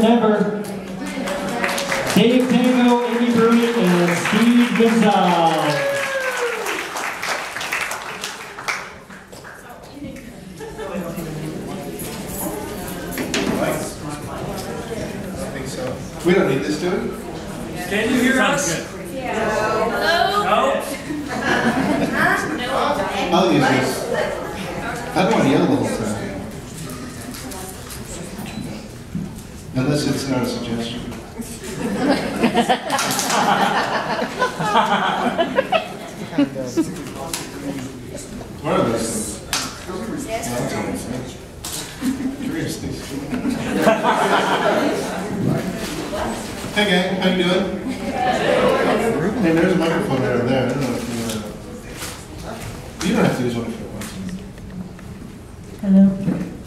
Ever, Dave Tango, Amy Bruni, and Steve Gonzalez. I think so. We don't need this, do we? Can you hear us? Yeah. Hello? No? I'll use this. I don't want to yell the whole time. Unless it's not a suggestion. One of those things. Yes. Hey gang, how you doing? Hey, there's a microphone right over there. I don't know if you don't have to use one if you want to. Hello.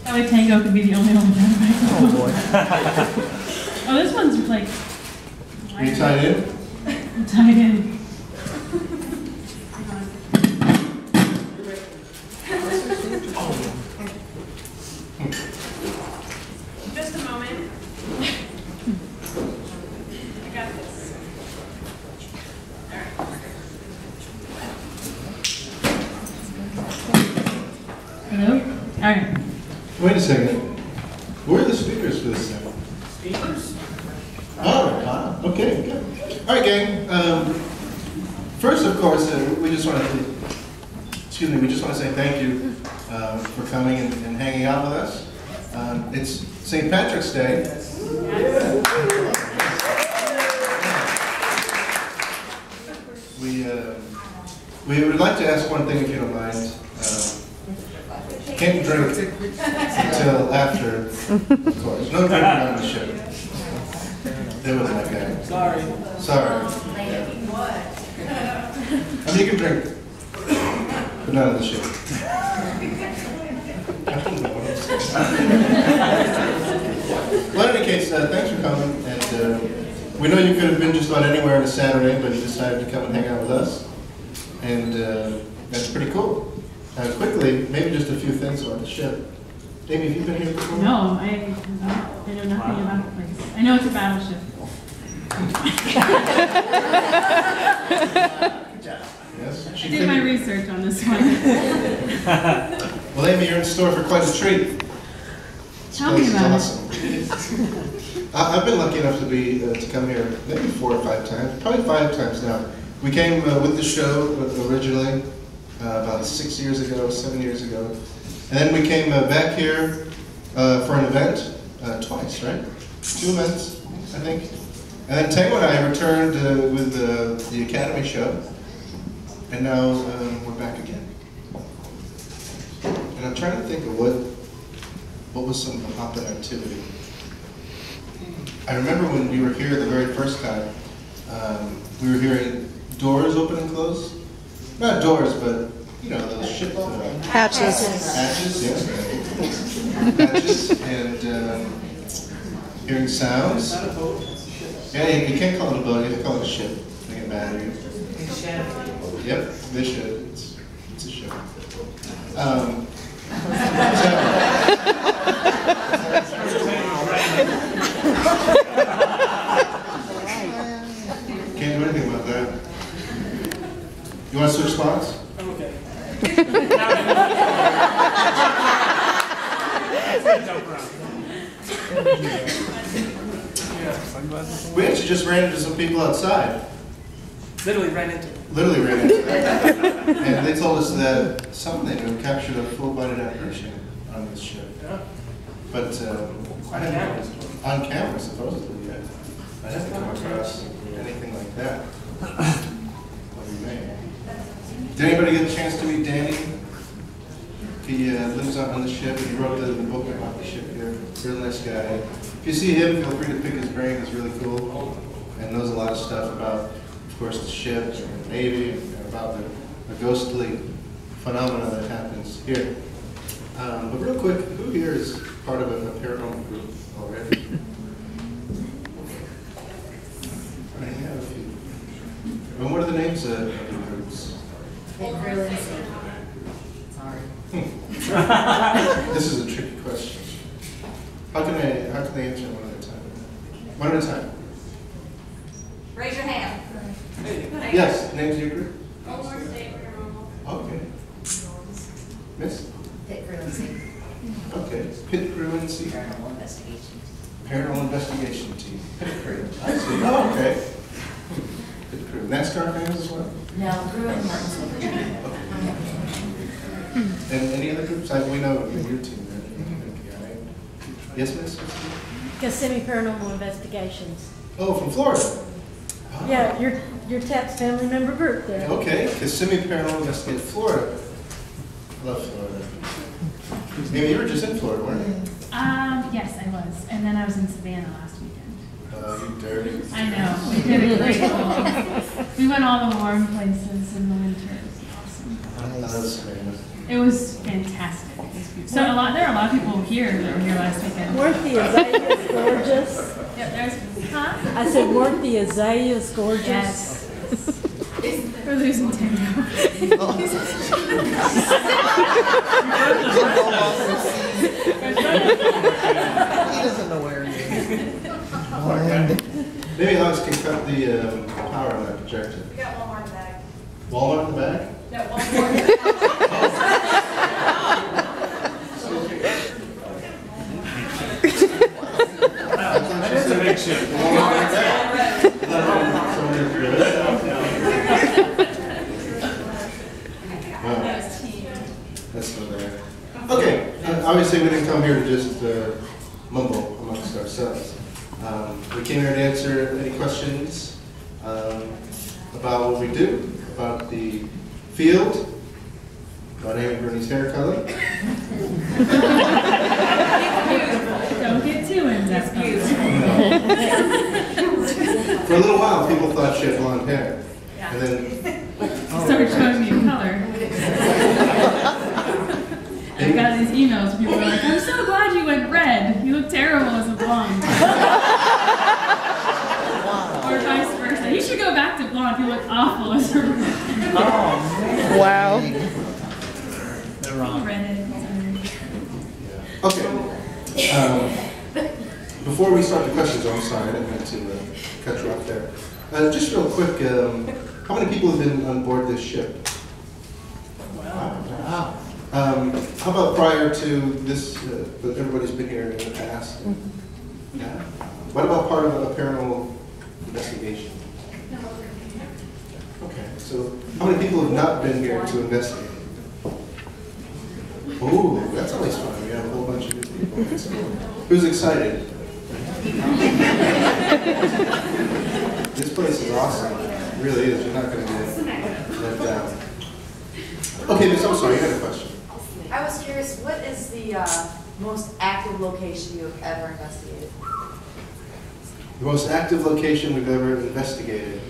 That way Tango could be the only one with a microphone. Oh, this one's like... Are you tied in? I'm tied in. Just a moment. I got this. All right. Hello? All right. Wait a second. Where are the speakers for this thing? Speakers? Oh, okay, good. All right, gang. First, of course, we just want to say thank you for coming and hanging out with us. It's St. Patrick's Day. We would like to ask one thing, if you don't mind. Can't drink until after, of course. No drinking on the ship. They wouldn't like that. Sorry. I mean, you can drink, but not on the ship. Well, in any case, thanks for coming. And we know you could have been just about anywhere on a Saturday, but you decided to come and hang out with us. And that's pretty cool. Quickly, maybe just a few things about the ship. Amy, have you been here before? No, I know nothing about the place. I know it's a battleship. Yes. I did my research on this one. Well, Amy, you're in store for quite a treat. Tell me about it. Awesome. I've been lucky enough to come here maybe 4 or 5 times, probably 5 times now. We came with the show originally about 6 years ago, 7 years ago, and then we came back here for an event twice, right? 2 events, I think. And then Tango and I returned with the Academy show, and now we're back again. And I'm trying to think of what was some of the hopping activity. I remember when we were here the very first time, we were hearing doors open and close. Not doors, but you know, those ship hatches. Hatches, yes. Hatches, and hearing sounds. Yeah, you can't call it a boat, you have to call it a ship. They get mad at you. Yep, they should. It's a ship. Can't do anything about that. You want to switch spots? I'm okay. We actually just ran into some people outside. Literally ran into it. Literally ran into them. And they told us that something had captured a full-bodied apparition on this ship. Yeah. But on camera, supposedly, yeah. I haven't come across anything like that. Did anybody get a chance to meet Danny? He lives out on the ship, and he wrote the book about the ship here. Real nice guy. If you see him, feel free to pick his brain. He's really cool and knows a lot of stuff about, of course, the ship and the Navy and about the ghostly phenomena that happens here. But real quick, who here is part of a paranormal group already? I have a few. And what are the names of the groups? Sorry. This is a tricky question. How can they answer one at a time? One at a time. Raise your hand. Yes, names of your group? Omar State Paranormal. Okay. Miss? Pit Frequency, Okay. Pit Frequency. Paranormal Investigation. Paranormal Investigation Team. Pit Crew. I see. Oh, okay. Pit Crew. NASCAR fans as well? No, Crew and Martinsville. And any other groups? We know your team. Right? Yes, Miss? Kissimmee Paranormal Investigations. Oh, from Florida. Oh. Yeah, your Tap's family member group there. Okay, Kissimmee Paranormal Investigation, Florida. Love Florida. Maybe you were just in Florida, weren't you? Yes, I was. And then I was in Savannah last weekend. You dirty. I know. We did a great job. We went all the warm places in the winter. It was awesome. I love Savannah. It was fantastic. So there are a lot of people here that were here last weekend. Weren't the azaleas gorgeous? Yep, there's, huh? I said, weren't the azaleas gorgeous? Yes. We're losing Tango. He doesn't know where he is. Maybe Alex can cut the power on that projector. We got one more in the bag. Walmart in the back? No, one more. That's still there. Okay, obviously we didn't come here to just mumble amongst ourselves. We came here to answer any questions about what we do, about the field, about Amy Bernie's hair color. Don't get too in-depth. For a little while, people thought she had blonde hair. And then Started showing me color. I've got these emails. People are like, I'm so glad you went red. You look terrible as a blonde. Or vice versa. You should go back to blonde. You look awful as a red. Wow. They're wrong. Redhead. Okay. Before we start the questions, I'm sorry, I didn't mean to cut you off there. Just real quick, how many people have been on board this ship? Wow. How about prior to this, that everybody's been here in the past? Yeah. What about part of a paranormal investigation? Okay, so how many people have not been here to investigate? Oh, that's always fun. We have a whole bunch of new people. So, who's excited? This place is awesome. It really is. You're not going to get let down. Okay, Miss, I'm sorry. You had a question. I was curious, what is the most active location you have ever investigated? The most active location we've ever investigated.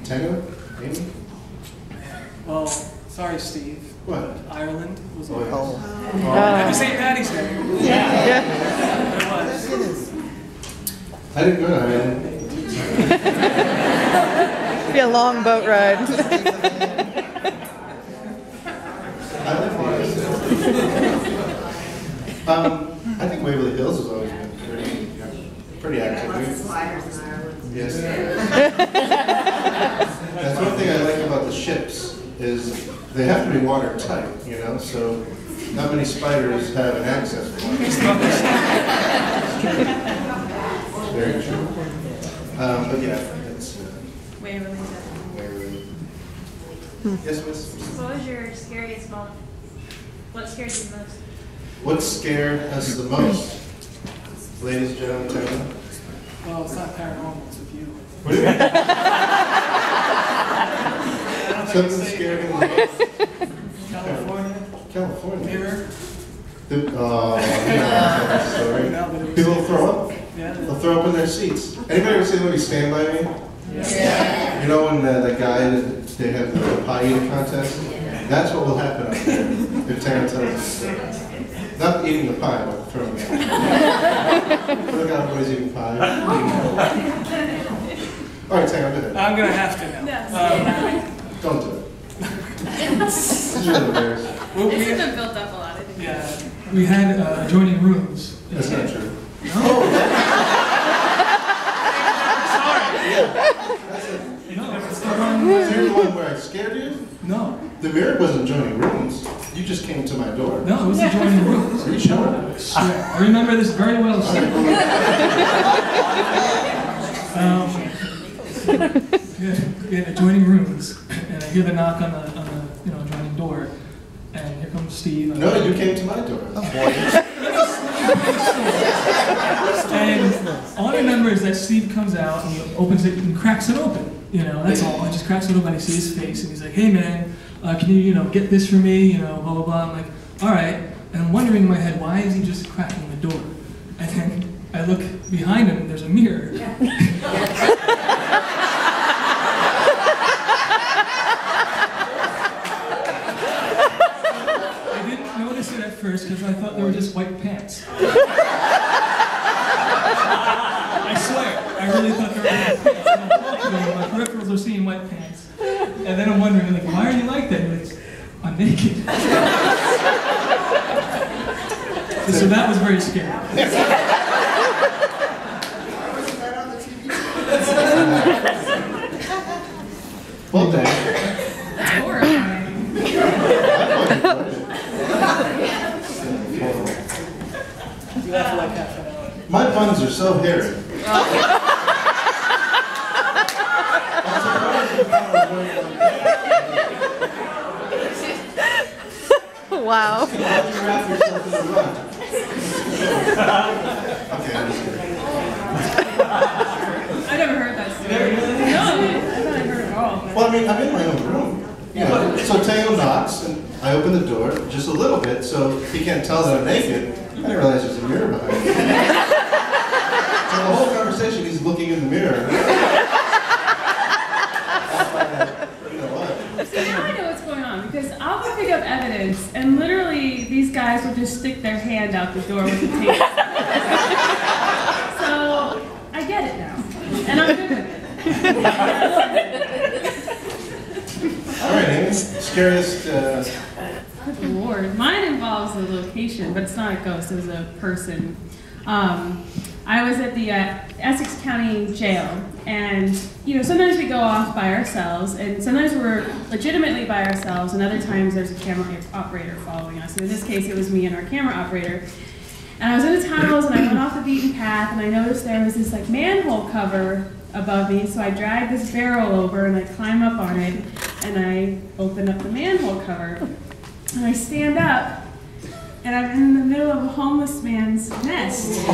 Tango? Amy? Well, sorry, Steve. What? Ireland was Oh, on. yes. Happy St. Patty's Day. Yeah. It was. I didn't go to Ireland. Be a long boat ride. I live here. I think Waverly Hills has always been pretty active. Spiders in Ireland. Yes. That's one thing I like about the ships is they have to be watertight, you know, so not many spiders have an access point. Very true. But yeah, it's Waverly. Waverly. Yes, Miss? What was your scariest moment? What scared you the most? What scared us the most? Ladies and gentlemen, tell me. Well, it's not paranormal, it's a view. What do you mean? I don't think Something it's scared safe. him the most? California. California. Mirror. Sorry. No, but it was People safe. throw up. Yeah. They'll throw up in their seats. Anybody ever see the movie Stand By Me? Yeah. You know when that guy, they have the pie eating contest? That's what will happen up there if Taryn tells us. Not eating the pie, but throwing it. Look out, boys eating pie. All right, Taryn, do it. I'm going to have to now. Don't do it. It's really embarrassing. Well, This we- has been built up a lot, I think. yeah. We had adjoining rooms. That's not true. No. scared you? No. The mirror wasn't joining rooms. You just came to my door. No, it was adjoining rooms. Are you sure? I remember this very well, sir. We had adjoining rooms, and I hear the knock on the adjoining door, and here comes Steve. No, you came to my door. And all I remember is that Steve comes out and he opens it and cracks it open. That's all. He just cracks it open. I see his face, and he's like, "Hey man, can you get this for me? Blah blah blah." I'm like, "All right." And I'm wondering in my head, why is he just cracking the door? And then I look behind him, and there's a mirror. I didn't notice it at first because I thought they were just white pants. I swear, I really thought they were white pants. And I'm talking to him, my peripherals are seeing white pants. And then I'm wondering, like, why are you like that? And he's like, I'm naked. So that was very scary. Well, Dan. That's horrifying. My buns are so hairy. Wow. Why do you wrap yourself in a bun? Okay, I'm just kidding. I never heard that story. No, I thought I heard it all. Well, I mean, I'm in my own room. So Tango knocks, and I open the door just a little bit so he can't tell that I'm naked. I didn't realize there's a mirror behind me. So the whole conversation, he's looking in the mirror. Now I know what's going on, because I'll go pick up evidence, and literally these guys will just stick their hand out the door with the tape. So I get it now, and I'm good with it. All right, Amy, scariest... Good Lord. Mine involves a location, but it's not a ghost, it was a person. I was at the Essex County Jail, and sometimes we go off by ourselves, and sometimes we're legitimately by ourselves, and other times there's a camera operator following us. And in this case, it was me and our camera operator. And I was in the tunnels, and I went off the beaten path, and I noticed there was this manhole cover above me, so I dragged this barrel over, and I climb up on it, and I open up the manhole cover. And I stand up, and I'm in the middle of a homeless man's nest. And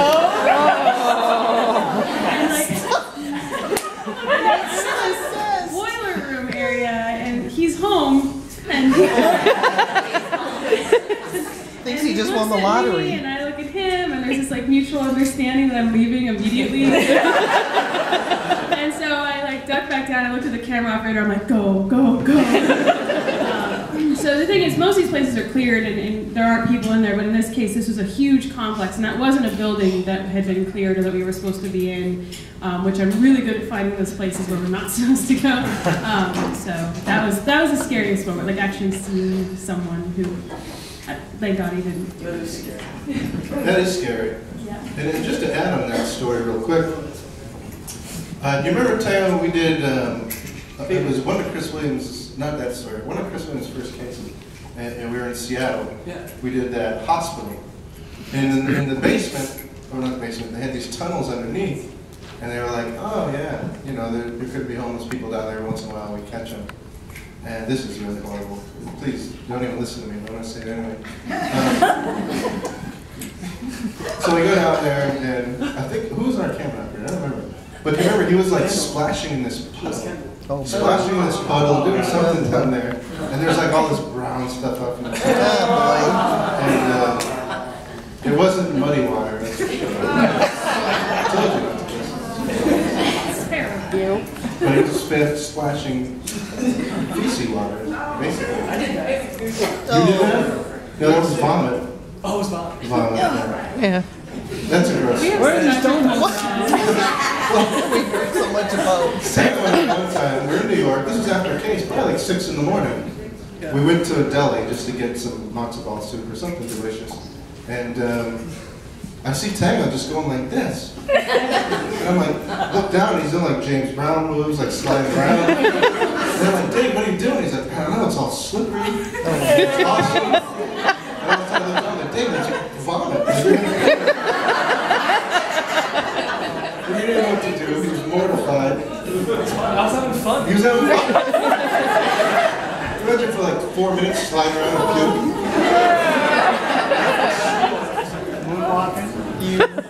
I'm in this boiler room area, and he's home, and Thinks he just won the lottery. And I look at him, and there's this mutual understanding that I'm leaving immediately. And so I duck back down, I look at the camera operator, I'm like, go, go, go. So the thing is, most of these places are cleared and there aren't people in there, but in this case, this was a huge complex, and that wasn't a building that had been cleared or that we were supposed to be in, which I'm really good at finding those places where we're not supposed to go. So that was the scariest moment, actually seeing someone who, thank God he didn't. That is scary. That is scary. Yeah. And then just to add on that story real quick, do you remember Tango, we did, it was one of Chris Williams', not that story, one of Chris Williams' first cases, and we were in Seattle. Yeah. We did that hospital. And in the basement, or not the basement, they had these tunnels underneath, and they were like, oh yeah, there could be homeless people down there once in a while, we catch them. And this is really horrible. Please, don't even listen to me, I'm going to say it anyway. So we go down there, and I think, who was our camera operator? I don't remember. But remember, he was splashing in this puddle. Splashing in this puddle, doing something down there. And there's all this brown stuff up in the And it wasn't muddy water. I told you not to listen. It's terrible. But it was splashing feces water, basically. I did that. You did that? No, that was vomit. Oh, it was vomit. Vomit, Yeah. That's a gross story. Where are these donuts? We heard so much about. Same one time, we're in New York, this was after a case, probably 6 in the morning. We went to a deli just to get some matzo ball soup or something delicious. And I see Tango just going like this. And I'm look down, and he's doing James Brown moves, sliding around. they're like, Dave, what are you doing? He's like, I don't know, it's all slippery. It's awesome. And I was telling them, like, Dave, that's your vomit. He didn't know what to do. He was mortified. I was having fun. He was having fun. Imagine for like 4 minutes sliding around and puke.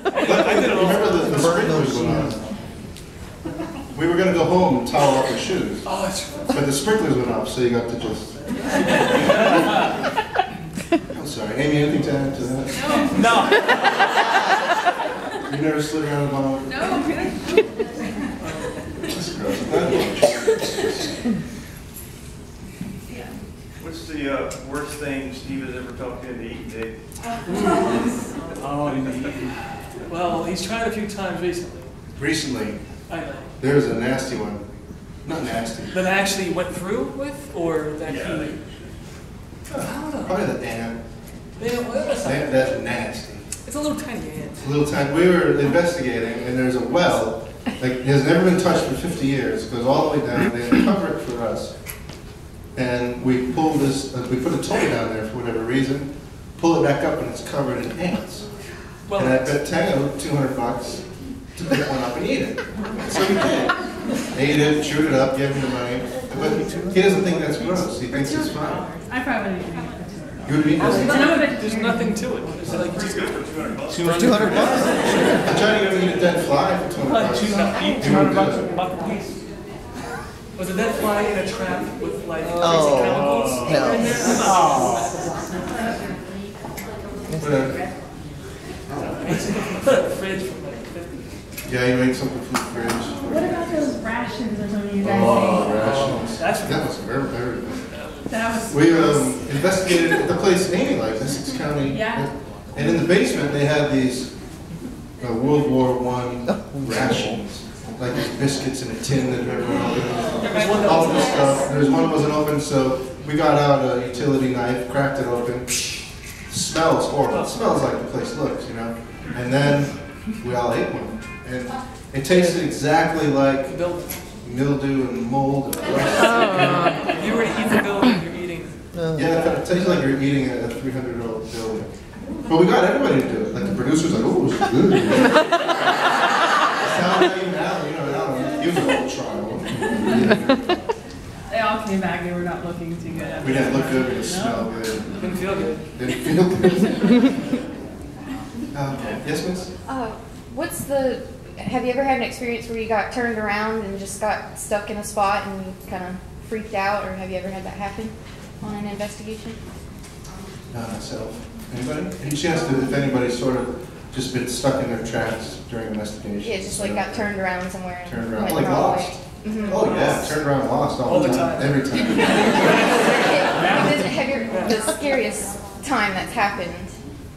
But I didn't remember the sprinklers went on. We were going to go home and towel off our shoes. Oh, that's But the sprinklers went off, so you got to just... I'm sorry. Amy, anything to add to that? no. You never slid around a bomb? No. That's gross. What's the worst thing Steve has ever talked you into eating, Dave? Oh, well, he's tried a few times recently. Recently, I know. there was a nasty one. Not nasty. That I actually went through with, or that Yeah. he... I don't know. Probably the ant. Yeah, well, that's not- That's nasty. It's a little tiny ant. A little time. We were investigating, and there's a well. Like, it has never been touched for 50 years. It goes all the way down. They uncover it for us. And we pull this, we put a toy down there for whatever reason, pull it back up, and it's covered in ants. Well, And I bet Tango $200 to pick one up and eat it. So we did. Ate it, chewed it up, gave him the money. But he doesn't think that's gross. He thinks it's fine. I probably didn't eat it. You would eat this? And I'm a bit there's nothing to it. It's like Pretty good for $200. For $200? I tried to go eat a dead fly for $200. $200 He wouldn't do bucks it. a buck a piece. Was a dead fly in a trap with like crazy Oh. chemicals? No. Whatever. Fridge from like 50. Yeah, you ate something from the fridge. What about those rations or something you guys Oh, ate? rations. That's That was very, very good. That was We investigated the place Amy liked, Essex County. Yeah. And in the basement, they had these World War I rations. Like these biscuits in a tin that everyone opened. All this stuff. There was one that wasn't open, so we got out a utility knife, cracked it open. Smells horrible. It smells like the place looks, you know. And then we all ate one. And it tasted exactly like mildew and mold. You already eat the building you're eating. Yeah, it tastes like you're eating a 300-year-old building. But we got everybody to do it. Like the producer's like, oh, it's good. Sound like even Alan, you know, Alan, he was a whole trial. They all came back. They were not looking too good. We didn't look good, we didn't smell good. Didn't feel good. Didn't feel good. Yes, miss? Have you ever had an experience where you got turned around and just got stuck in a spot and you kind of freaked out, or have you ever had that happen on an investigation? Not myself. Anybody? Any chance that if anybody's sort of just been stuck in their tracks during investigation? Yeah, just like got turned around somewhere. And Turned around. went Like the wrong lost. way. Mm-hmm. Oh yeah, turned around lost all the time. Every time. Have you, the scariest time that's happened?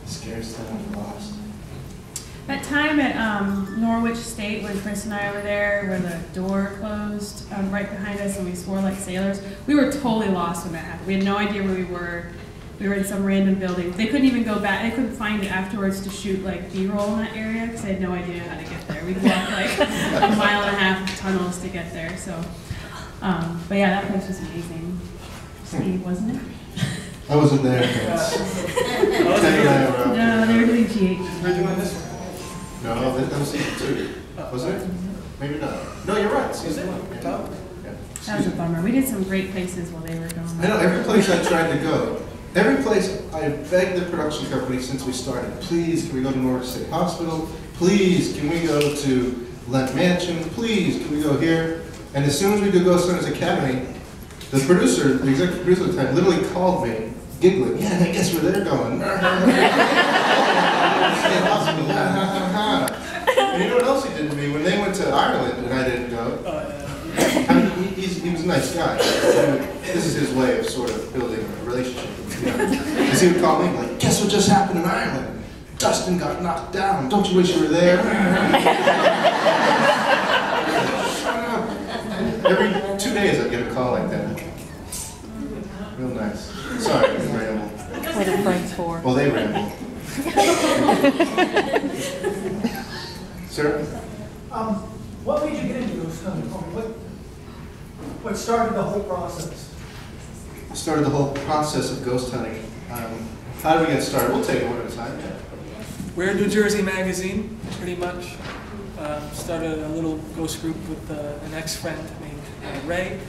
Scariest time I've lost. That time at Norwich State when Chris and I were there, where the door closed right behind us and we swore like sailors, we were totally lost when that happened. We had no idea where we were. We were in some random building. They couldn't even go back. They couldn't find it afterwards to shoot like B-roll in that area because they had no idea how to get there. We'd walk like a mile and a half of tunnels to get there. So, but yeah, that place was amazing. Steve, wasn't it? I wasn't there. No, they were doing GH. We're doing this one. No, that was season 2. Wasn't it? Maybe not. No, you're right. Season 1. Yeah. That was a bummer. We did some great places while they were gone. I know, every place I tried to go, every place I begged the production company since we started, please, can we go to Norwich State Hospital? Please, can we go to Lent Mansion? Please, can we go here? And as soon as we did Ghost Hunters Academy, the producer, the executive producer at the time, literally called me, giggling, yeah, I guess where they're going. And you know what else he did to me? When they went to Ireland and I didn't go, I mean, he was a nice guy. This is his way of sort of building a relationship. You know? Because he would call me like, guess what just happened in Ireland? Dustin got knocked down. Don't you wish you were there? Shut up. Every 2 days I'd get a call like that. Real nice. Sorry, I ramble. What are friends for? Well, they ramble. Sir? What made you get into ghost hunting? What started the whole process? Started the whole process of ghost hunting. How did we get started? We'll take it one at a time. We're New Jersey Magazine, pretty much. Started a little ghost group with an ex-friend named Ray.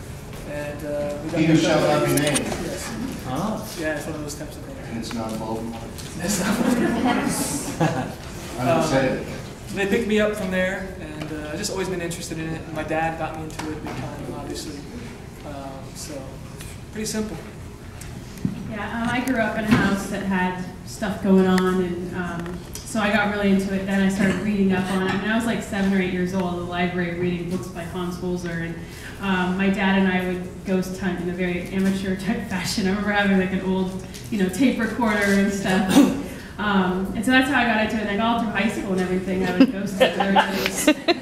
And we got He who shall not be named. Yes. Ah. Yeah, it's one of those types of things. And it's not bold. That's not what I'm excited. They picked me up from there, and I've just always been interested in it. And my dad got me into it big time, obviously. So, pretty simple. Yeah, I grew up in a house that had stuff going on, and so I got really into it. Then I started reading up on it. I mean, I was like 7 or 8 years old at the library reading books by Hans Holzer, and my dad and I would ghost hunt in a very amateur type fashion. I remember having like an old, tape recorder and stuff. And so that's how I got into it. Like all through high school and everything, I would ghost hunt with everybody.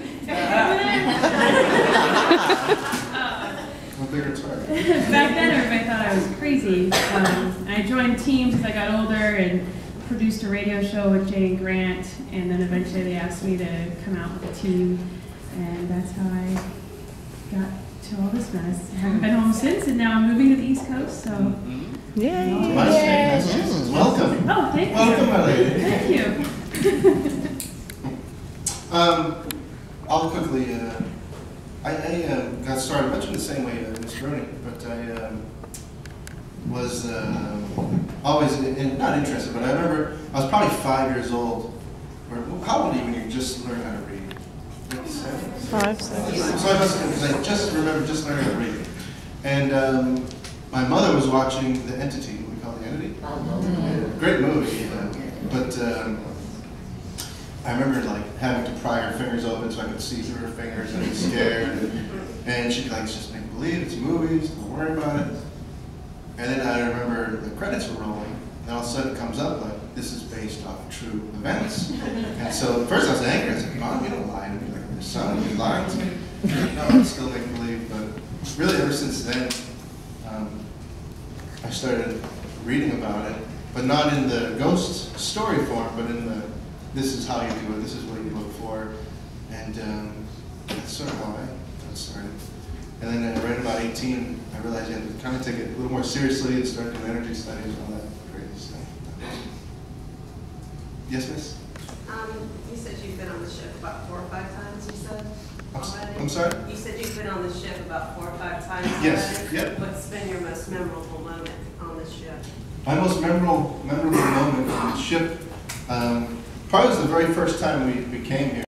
Back then, everybody thought I was crazy. I joined teams as I got older and produced a radio show with Jay and Grant, and then eventually they asked me to come out with a team, and that's how I got to all this mess. I haven't been home since, and now I'm moving to the East Coast, so. Yay! Welcome. Oh, thank you. Welcome, my lady. Thank you. I'll quickly. I got started much in the same way as Ms. Bruni, but I was always not interested. But I remember I was probably 5 years old. Or how old are you when you just learn how to read? 7? 5, 6. So I must have, because I just remember just learning how to read. And my mother was watching The Entity. What we call The Entity. Great movie, but. I remember like having to pry her fingers open so I could see through her fingers and be scared. And she'd be like, it's just make believe, it's movies, don't worry about it. And then I remember the credits were rolling, and all of a sudden it comes up like, this is based off true events. And so at first I was angry, I was like, Mom, you don't lie to me, like your son, you're lying to me. No, it's still make believe, but really ever since then, I started reading about it, but not in the ghost story form, but in the this is how you do it, this is what you look for, and that's sort of how I got started. And then right about 18, I realized you had to kind of take it a little more seriously and start doing energy studies and all that crazy stuff. Yes, miss? You said you've been on the ship about 4 or 5 times, you said? Already? I'm sorry? You said you've been on the ship about 4 or 5 times. Yes, already. yep. What's been your most memorable moment on the ship? My most memorable moment on the ship, probably was the very first time we came here.